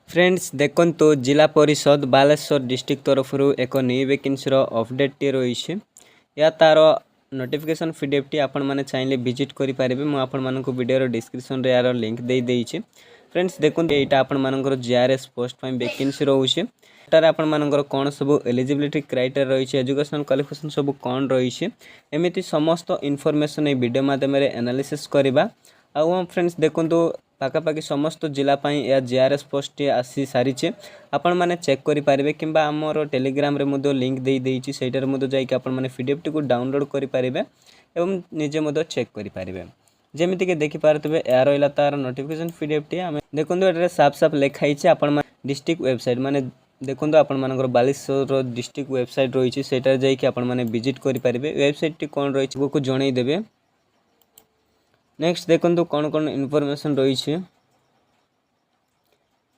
Friends देखंतु जिला परिषद बालेश्वर डिस्ट्रिक्ट तरफ एक न्यू वैकेंसी अपडेट टी रही या तार नोटिफिकेशन पीडीएफ टी आपण माने चाहिए विजिट करि पारिबे। मु आपण मानक वीडियो डिस्क्रिप्शन रे यार लिंक दे देइछि। फ्रेंड्स देखंतु एटा आपण मानकर जीआरएस पोस्ट पई वैकेंसी रहउछि। एटार आपण मानकर कोन सब एलिजिबिलिटी क्राइटेरिया रही है, एजुकेशनल क्वालिफिकेशन सब कोन रही है, एमिति समस्त इनफॉरमेशन ए वीडियो माध्यम रे एनालिसिस करबा। आ फ्रेंड्स देखंतु पाखापाखि समस्त जिलापाई या जीआरएस पोस्ट आसी सारी आपण मैंने चेक करेंगे कि आमर टेलीग्राम रे लिंक दे देइछि, सेटार जाकि आपण मैंने पीडीएफ टी को डाउनलोड करेंगे एवं निजे चेक करेंगे। जमीती कि देखिपे या रहा तार नोटिफिकेशन पीडीएफ टी आम देखो ये साफ साफ लिखाई आपण डिस्ट्रिक्ट वेबसाइट माने देखो आपण मानकर बालेश्वर डिस्ट्रिक्ट वेबसाइट रही है, जाकि आपण मैंने विजिट करेंगे। वेबसाइट टी कौन रही को जनईदेवे। नेक्स्ट देखो कौन कौन इनफॉरमेशन रही है,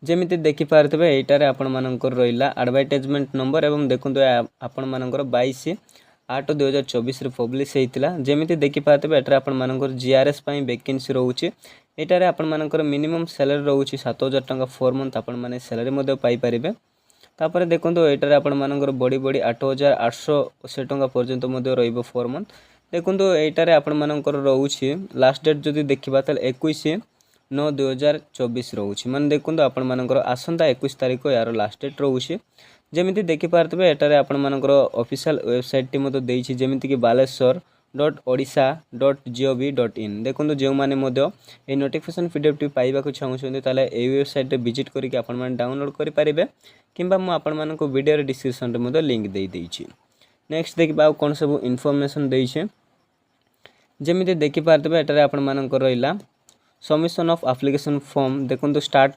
जमीती देखिपे यहीटार आपण मानकर रहा एडवर्टाइजमेंट नंबर एवं देखो आपण मानकर 22/8/2024 पब्लिश होता। जमीती देखिपे एटार आपण मानकर जीआरएस पई वैकेंसी रोचे। एटार आपण मानकर मिनिमम सैलरी रोचे 7,000 टंका 4 मंथ आपण माने सैलरी मध्य पाई परिबे। तापर देखो एटार आपण मानकर बड़ी बड़ी 8,880 टंका पर्यंत मध्य रहिबो 4 मंथ। देखो यहीटार आपण मानकर रोचे लास्ट डेट जदि देखिबा ताल 21/9/2024 रोचे। माने देखो आपण मानकर आसंता 21 तारिख यार लास्ट डेट रोचे। जमीती देखिपे एटार आपण मानकर ऑफिशियल वेबसाइट टी मतो देइछि, जमीती कि baleshwar.odisha.gov.in। देखो जो माने मध्य ए नोटिफिकेशन पीडीएफ टी पाइबा को चाहउछन्ते ताले ए वेबसाइट रे विजिट करके आपण माने डाउनलोड करि पारिबे, किंबा मु आपण मानको वीडियो रे डिस्क्रिप्शन रे मतो लिंक दे देइछि। नेक्स्ट देखिबा कोन सब इन्फॉर्मेशन देइछि, जमीती देखिपे एटार आपण मानकर रहिला सबमिशन ऑफ एप्लिकेशन फॉर्म। देखो स्टार्ट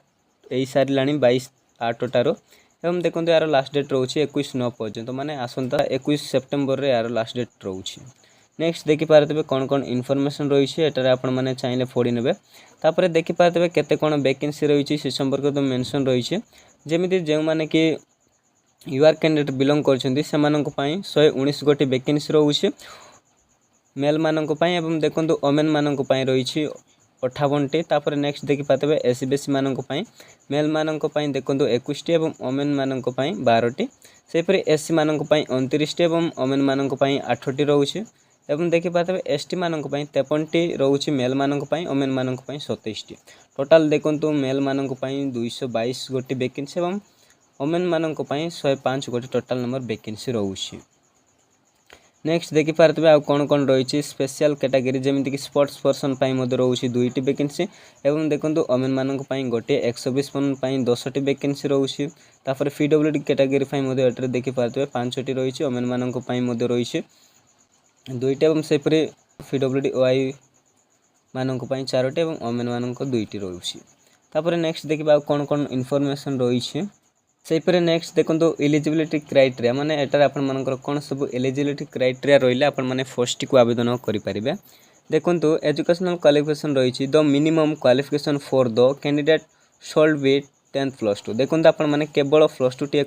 एई सारिलाणी 22/8 एवं देखो यार लास्ट डेट रोचे 21/9 पर्यंत, माने आसंता 21 सेप्टेम्बर रे यार लास्ट डेट रोचे। नेक्स्ट देखिपे कौन कौन इनफॉरमेशन रही है, एटार आपण माने चाहिए फोड़ी नेबे। तापर देखिपे केते कोन वैकेंसी रही से संपर्क तो मेंशन रही है। जमीती जो माने कि यूआर कैंडिडेट बिलोंग करछन्ती सेमानक पई 119 गोटी वैकेंसी रोचे मेल मानक पई एवं देखो ओमेन मानक पई रही 58 टी। तापर नेक्स्ट देखिपे एससीबीसी मानक पई मेल मानक पई देखो 21 टी एवं ओमेन मानक पई 12 टी। सेपरि एससी मानक पई 29 टी एवं ओमेन मानक पई 8 टी रोचे। एवं देखिपे एसटी मानक पई 53 टी रोचे मेल मानक पई, ओमेन मानक पई 27 टी। टोटाल देखो मेल मानक पई 222 गोटी वैकेंसी एवं ओमेन मानक पई 105 गोटी टोटाल नंबर वैकेंसी रोचे। नेक्स्ट देखिपे आ कौन कौन रही स्पेशल कैटेगरी, जमीती कि स्पोर्ट्स पर्सन रोचे 2टी वैकेंसी एवं देखो ओमेन मानक पई गोटे 120 पई 10टी वैकेंसी रोचे। तापर पीडब्ल्यूडी कैटेगरी देखिपे 5टी रही, ओमेन मानक पई रही 2टी एवं सेपरि पीडब्ल्यूडी ओआई मानक पई 4टी एवं ओमेन मानक 2टी रोचे। तापर नेक्स्ट देखिबा कौन कौन इनफॉरमेशन रही है, सेपरे नेक्स्ट देखो एलिजिबिलिटी क्राइटेरिया माने एटार आपण मानकर कोन सब एलिजिबिलिटी क्राइटेरिया रहिले आपण माने फर्स्ट को आवेदन करि परिबे। देखो एजुकेशनल क्वालिफिकेशन रही the minimum qualification for the candidate should be 10th + 2। देखो आपण माने केवल +2 टी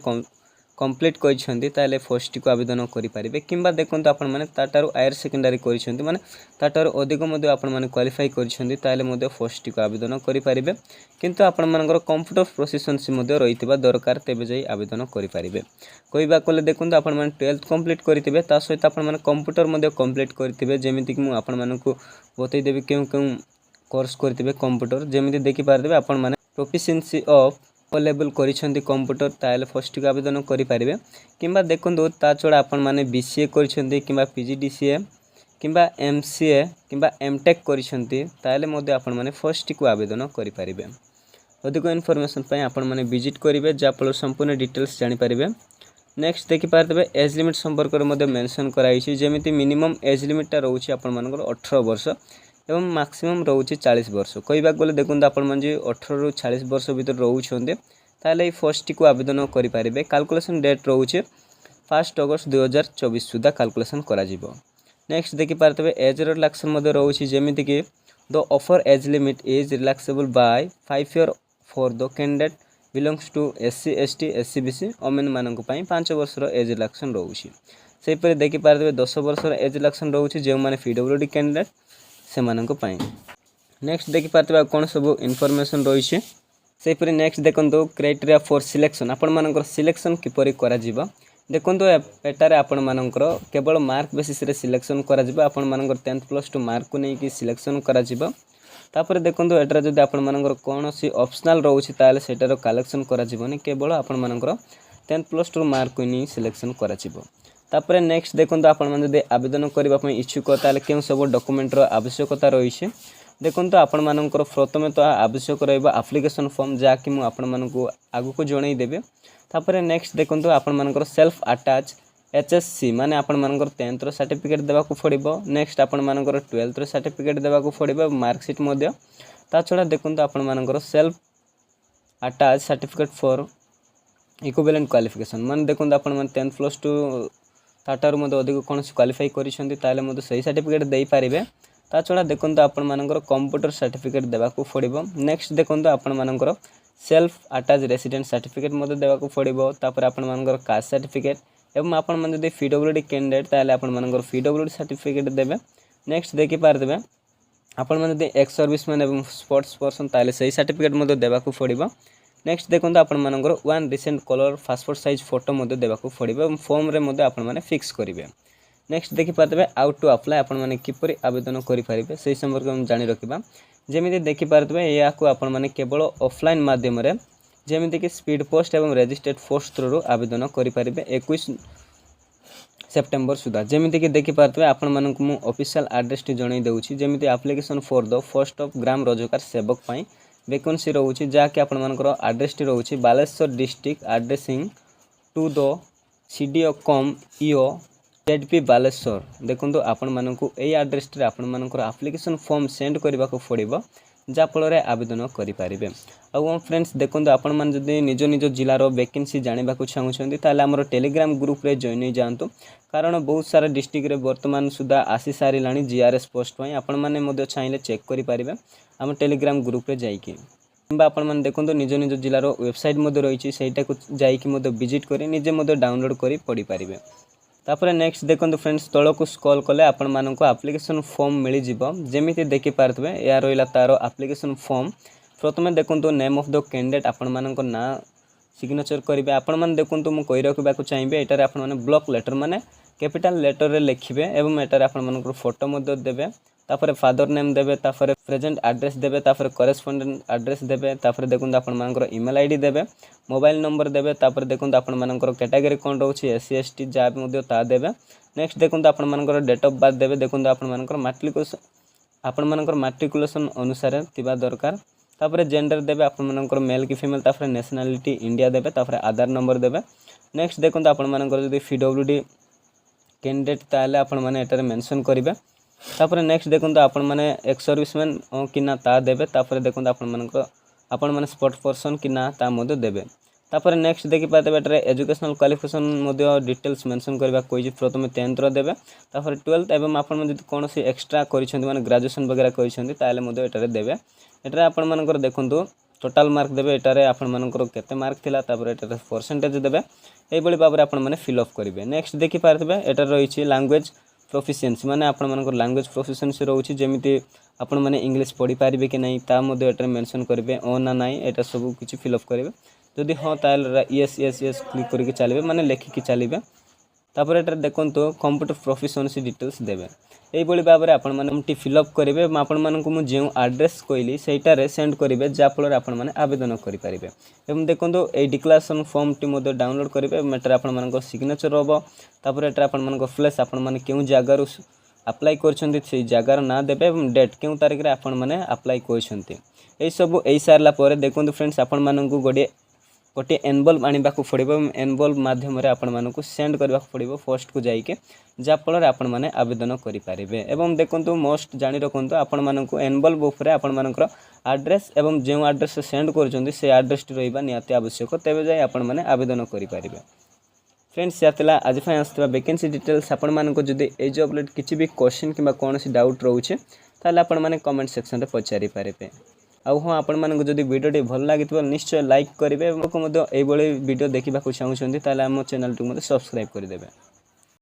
कंप्लीट करिसेंती ताले फर्स्ट को आवेदन करि परिबे, किंबा देखो आपण माने ताटारो हायर सेकेंडरी करिसेंती माने ताटारो अधिक मध्य आपण माने क्वालिफाई करिसेंती ताले मध्य फर्स्ट को आवेदन करि परिबे। किंतु आपण मानकर कंप्यूटर प्रोफिशिएंसी मध्य रहितबा दरकार, तेबे जाई आवेदन करि परिबे। कहबा कोले देखो आपण माने 12th कंप्लीट करितबे, ता सहित आपण माने कंप्यूटर मध्य कंप्लीट करितबे। जेमिति कि मु आपण मानकु बतै देबी केउ केउ कोर्स करितबे कंप्यूटर। जेमिति देखि पारबे आपण माने प्रोफिशिएंसी ऑफ ओ लेवल करिसेंती कंप्यूटर ताले फर्स्ट को आवेदन करि परिबे। किंबा देखो ता छोड़ा आपण माने बीसीए करिसेंती किंबा पीजीडीसीए किंबा एमसीए किंबा एमटेक करिसेंती ताले मध्य आपण माने फर्स्ट को आवेदन करि परिबे। अधिक इनफॉरमेशन पई आपण माने विजिट करिवे, जा फल संपूर्ण डिटेल्स जानि परिबे। नेक्स्ट देखि पारबे एज लिमिट संपर्क रे मध्य मेंशन कराई छि, जेमिति मिनिमम एज लिमिट ता रहउछि आपण मानकर 18 वर्ष एवं मैक्सिमम रहउछि 40 वर्ष। कहबा गले देखो आपण माने 18 रु 40 वर्ष भीतर रहउछन्ते ताले फर्स्ट को आवेदन करि परिबे। कैलकुलेशन डेट रहउछि 1 अगस्त 2024 सुधा कैलकुलेशन करा जिवो। नेक्स्ट देखि पारबे एज रिलैक्सेशन मध्य रहउछि, जेमिति कि the upper age limit is relaxable by 5 year for the candidate belongs to SC ST SCBC. Women मानक पई 5 वर्ष रो एज रिलैक्सेशन रहउछि। सेपरि देखि पारबे 10 वर्ष रो एज रिलैक्सेशन रहउछि जे माने पीडब्ल्यूडी कैंडिडेट से मानक पई। नेक्स्ट देखि पारबे कोन सब इनफॉरमेशन रही है, सेहीपरि नेक्स्ट देखो क्राइटेरिया फॉर सिलेक्शन आपण सिलेक्शन किपरि करा जिवो देखो एटारे आपण मानकर केवल मार्क बेसिस रे सिलेक्शन करा जिवो आपण मानकर 10+2 मार्क को नहीं सिलेक्शन करा जिवो तापर देखो एटारे जदि आपण मानकर कोनोसी ऑप्शनल रहउछि ताले सेटार कलेक्शन करा जिवोनी केवल आपण मानकर 10+2 मार्क को नहीं सिलेक्शन करा जिवो तापर नेक्स्ट देखो आपण मान जदि आवेदन करबा पई इच्छुक ताले केउ सब डॉक्यूमेंट रो आवश्यकता रहिছে देखो आपण मानकर प्रथमे तो आवश्यक रहइबा एप्लिकेशन फॉर्म जाकि मु आपण मानकु आगु को जणै देबे तापर नेक्स्ट देखो आपण मानकर सेल्फ अटैच एचएससी माने आपण मानकर 10th रो सर्टिफिकेट देबा को पड़िबो नेक्स्ट आपण मानकर 12th रो सर्टिफिकेट देबा को पड़िबो मार्कशीट मध्य ता छडा देखो आपण मानकर self attach certificate for equivalent qualification माने देखो आपण मान 10+2 ताटार मध्य अधिक कौन क्वालिफाई करिसेंती ताले मध्य सही सर्टिफिकेट देई पारिबे ता छडा देखो आपण मानकर कंप्यूटर सर्टिफिकेट देबा को पड़िबो नेक्स्ट देखो आपण मानकर सेल्फ अटैच रेसिडेंट सर्टिफिकेट मध्य देबा को पड़िबो तापर आपण मानकर कास्ट सर्टिफिकेट एवं आपण मान जदि पीडब्ल्यूडी कैंडिडेट ताले आपण मानकर पीडब्ल्यूडी सर्टिफिकेट देबे नेक्स्ट देखि पार देबे आपण मान जदि एक्स सर्विसमैन एवं स्पोर्ट्स पर्सन ताले सही सर्टिफिकेट मध्य देबा को पड़िबो नेक्स्ट देखो आपण मानकर one recent colour passport size photo मध्य देबा को पड़िबो एवं फॉर्म रे मध्य आपण माने फिक्स करिवे नेक्स्ट देखि पारबे आउ टू अप्लाई आपण माने किपरि आवेदन करि पारिबे सेहि संपर्क हम जानि रखिबा जेमिति देखि पारबे या को आपण माने केवल ऑफलाइन माध्यम रे जेमिति कि स्पीड पोस्ट एवं रजिस्टर्ड पोस्ट थ्रू आवेदन करि पारिबे 21 सेप्टेम्बर सुधा जेमिति कि देखि पारबे आपण मानकु मु ऑफिशियल एड्रेस टी जणै देउछि जेमिति application for the post of ग्राम रोजगार सेवक पई वैकेंसी रहउछि जाकि आपण मानकर एड्रेस टी रहउछि Baleswar district addressing to the CDO cum EO ZP Baleswar देखो आपण मानकु एई एड्रेस रे आपण मानकर एप्लिकेशन फॉर्म सेंड करबा को पड़िबो जा फल रे आवेदन करि पारिबे आ फ्रेंड्स देखो आपण मान जदि निज निज जिलार वैकेंसी जानिबा को चाहुछन्ती ताले हमर टेलीग्राम ग्रुप रे जॉइन हो जांतु कारण बहुत सारा डिस्ट्रिक्ट रे वर्तमान सुधा आसी सारिलाणी जीआरएस पोस्ट पई आपण माने मध्य चाहिले चेक करि पारिबे हम टेलीग्राम ग्रुप रे जाइकी किंबा आपण मान देखो निज निज जिलार वेबसाइट मध्य रहिछि सेटा को जाइकी मध्य विजिट करी निजे मध्य डाउनलोड करी पढि पारिबे तापर नेक्स्ट देखो फ्रेंड्स तल को स्क्रॉल कले आपण मानक एप्लिकेशन फॉर्म मिल जिवो जेमिति देखि पारथबे या रहिला तार एप्लिकेशन फॉर्म प्रथमे देखो नेम ऑफ द कैंडिडेट आपण मानक ना सिग्नेचर करिवे आपण मान देखो मु कहि रखबा को चाहिबे एटारे आपण माने ब्लॉक लेटर माने कैपिटल लेटर रे लिखिबे एवं एटारे आपण मानक फोटो मध्य देबे तापर फादर नेम देबे तापर प्रेजेंट एड्रेस देबे तापर करेस्पोंडेंट एड्रेस देबे तापर देखो आपण मानकर ईमेल आईडी देबे मोबाइल नंबर देबे तापर देखो आपण मानकर कैटेगरी कोन रहउछि एससी एसटी जा मध्य ता देबे नेक्स्ट देखो आपण मानकर डेट ऑफ बर्थ देबे देखो आपण मानकर मैट्रिकुलेशन अनुसार तिबा दरकार तापर जेंडर देबे आपण मानकर मेल की फीमेल तापर नेशनलिटी इंडिया देबे तापर आधार नंबर देबे नेक्स्ट देखो आपण मानकर जदि पीडब्ल्यूडी कैंडिडेट ताले आपण माने एटारे मेंशन करिवे तापर नेक्स्ट देखो आपण माने एक्स सर्विसमैन कि ना ता देबे तापर देखो आपण माने स्पोर्ट पर्सन कि ना ता मध्य देबे तापर नेक्स्ट देखि पाते बेटरे एजुकेशनल क्वालिफिकेशन मध्य डिटेल्स मेंशन करबा कोइ प्रथमे 10th रो देबे तापर 12th एवं आपण जदि कोनोसी एक्स्ट्रा करिसेंती माने ग्रेजुएशन वगैरह करिसेंती ताले मध्य एटारे देबे एटारे आपण मानकर देखंतु टोटल मार्क देबे एटारे आपण मानकर केते मार्क थिला तापर एटारे परसेंटेज देबे एई बळी बाबरे आपण माने फिल अप करिवे नेक्स्ट देखि पारथबे एटारे रहिछि लैंग्वेज प्रोफिशिएंसी माने आपण मानकर लैंग्वेज प्रोफिशिएंसी रहउछि जेमिति आपण माने इंग्लिश पढि पारिबे कि नहीं ता मध्य एटारे मेंशन करिवे ओ ना नहीं एटा सब किछि फिल अप करिवे जदि हाँ ताले यस यस यस क्लिक करके चलिए माने लेखिकी चलिए तापर एटारे देखंतु कंप्यूटर प्रोफिशिएंसी डिटेल्स देबे एई बळी बाबरे आपण माने फिलअप करिवे आपण मानकु मु जे एड्रेस कहली सेटारे सेंड करिवे जा फल आपण माने आवेदन करि पारिबे एवं देखंतु एई डिक्लेरेशन फॉर्म टी मध्य डाउनलोड करिवे मेटर आपण मानक सिग्नेचर होबो तापर एटारे आपण मानक फ्लैश आपण माने केउ जागारु अप्लाई करछन्ती से जागार ना देबे एवं डेट केउ तारिख रे आपण माने अप्लाई करछन्ती एई सब एई सारला परे देखंतु फ्रेंड्स आपण मानकु गोटे एनवल्व आनिबा को पड़िबो एनवल्व माध्यम रे आपण मानकु सेंड करबा पड़िबो पोस्ट को जाइके जा फल रे आपण माने आवेदन करि पारिबे एवं देखंतु मोस्ट जानि रखंतु आपण मानकु एनवल्व ऊपर आपण मानकर एड्रेस एवं जे एड्रेस से सेंड करछन्ती से एड्रेस टी रहिबा नियाते आवश्यक तेबे जाय आपण माने आवेदन करि पारिबे फ्रेंड्स यातला आज फाय आस्तबा वैकेंसी डिटेल्स आपण मानकु जदि ए जॉब रिलेटेड किछि भी क्वेश्चन किबा कोनोसी डाउट रहउछे ताले आपण माने कमेंट सेक्शन रे पचारि पारिबे आउ हाँ आपण मानकु जदि वीडियो भल लागितबो निश्चय लाइक करिवे एवं वीडियो देखिबा को चाहुछन्ती ताले हम चैनल टू मते सब्सक्राइब करि देबे।